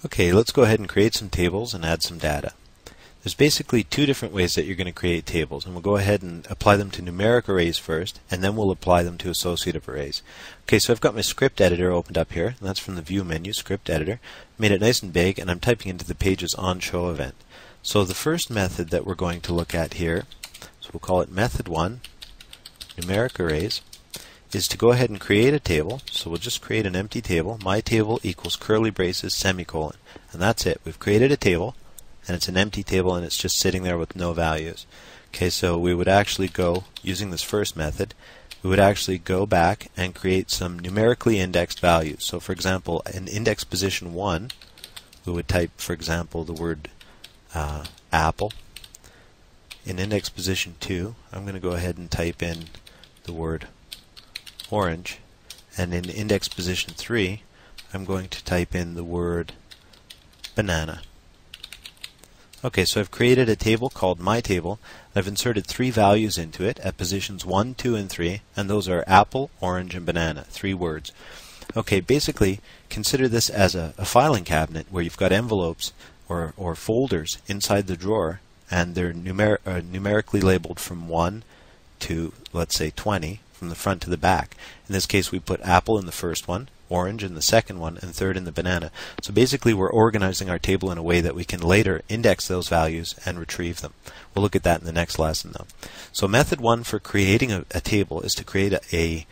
Okay, let's go ahead and create some tables and add some data. There's basically two different ways that you're going to create tables, and we'll go ahead and apply them to numeric arrays first, and then we'll apply them to associative arrays. Okay, so I've got my script editor opened up here, and that's from the View menu, Script Editor. Made it nice and big, and I'm typing into the Pages On Show event. So the first method that we're going to look at here, so we'll call it Method 1, Numeric Arrays, is to go ahead and create a table. So we'll just create an empty table. My table equals curly braces, semicolon. And that's it. We've created a table, and it's an empty table, and it's just sitting there with no values. Okay, so we would actually go, using this first method, we would actually go back and create some numerically indexed values. So for example, in index position 1, we would type, for example, the word apple. In index position 2, I'm going to go ahead and type in the word orange, and in index position 3 I'm going to type in the word banana. Okay, so I've created a table called My Table. I've inserted 3 values into it at positions 1, 2, and 3, and those are apple, orange, and banana, 3 words. Okay, basically consider this as a filing cabinet where you've got envelopes or folders inside the drawer, and they're numerically labeled from 1 to, let's say, 20, from the front to the back. In this case, we put apple in the first one, orange in the second one, and third in the banana. So basically we're organizing our table in a way that we can later index those values and retrieve them. We'll look at that in the next lesson though. So method 1 for creating a table is to create a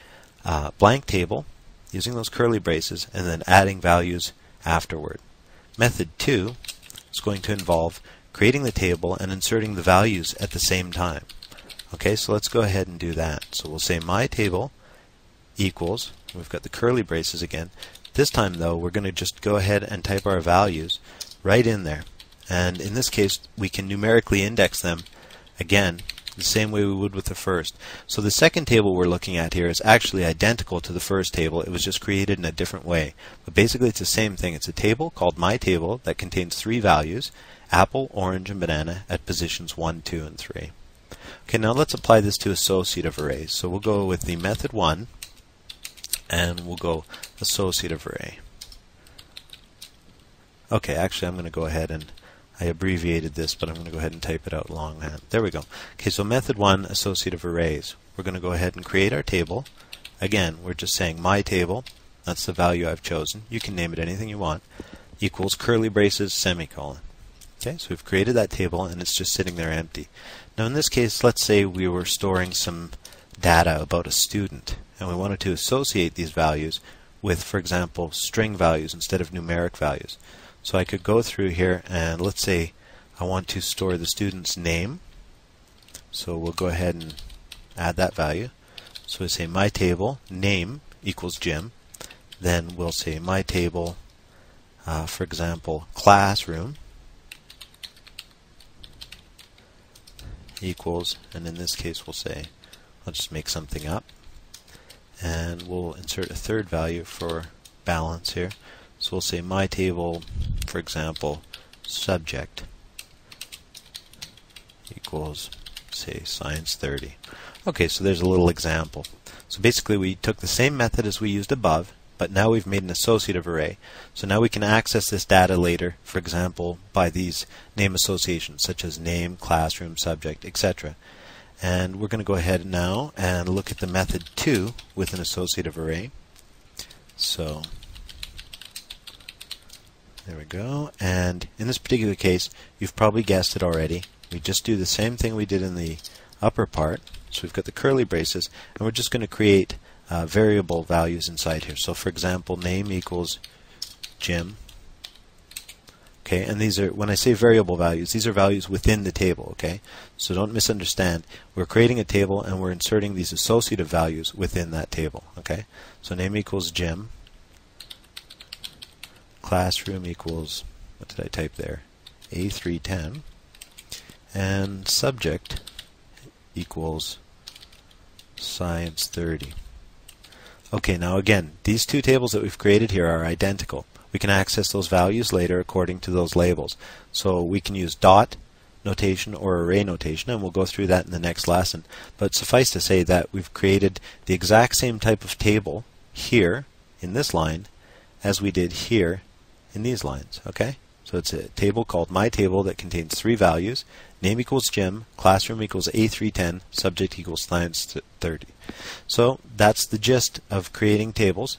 blank table using those curly braces and then adding values afterward. Method 2 is going to involve creating the table and inserting the values at the same time. Okay, so let's go ahead and do that. So we'll say my table equals, we've got the curly braces again. This time though, we're going to just go ahead and type our values right in there. And in this case, we can numerically index them again the same way we would with the first. So the second table we're looking at here is actually identical to the first table. It was just created in a different way. But basically it's the same thing. It's a table called My Table that contains 3 values, apple, orange, and banana at positions 1, 2, and 3. Okay, now let's apply this to associative arrays. So we'll go with the method 1, and we'll go associative array. Okay, actually I'm going to go ahead and I abbreviated this, but I'm going to go ahead and type it out longhand. There we go. Okay, so method 1, associative arrays. We're going to go ahead and create our table. Again, we're just saying my table, that's the value I've chosen. You can name it anything you want, equals curly braces, semicolon. Okay, so we've created that table and it's just sitting there empty. Now in this case, let's say we were storing some data about a student and we wanted to associate these values with, for example, string values instead of numeric values. So I could go through here and let's say I want to store the student's name. So we'll go ahead and add that value. So we say my table name equals Jim. Then we'll say my table, for example, classroom equals, and in this case we'll say, I'll just make something up, and we'll insert a third value for balance here. So we'll say my table, for example, subject equals, say, science 30. Okay, so there's a little example. So basically we took the same method as we used above, but now we've made an associative array. So now we can access this data later, for example, by these name associations, such as name, classroom, subject, etc. And we're going to go ahead now and look at the method 2 with an associative array. So there we go. And in this particular case, you've probably guessed it already. We just do the same thing we did in the upper part. So we've got the curly braces, and we're just going to create variable values inside here. So for example, name equals Jim. Okay, and these are, when I say variable values, these are values within the table, okay? So don't misunderstand. We're creating a table and we're inserting these associative values within that table, okay? So name equals Jim. Classroom equals, what did I type there? A310. And subject equals science 30. Okay, now again, these two tables that we've created here are identical. We can access those values later according to those labels. So we can use dot notation or array notation, and we'll go through that in the next lesson. But suffice to say that we've created the exact same type of table here in this line as we did here in these lines. Okay, so it's a table called my table that contains 3 values: name equals Jim, classroom equals A310, subject equals science 30. So that's the gist of creating tables.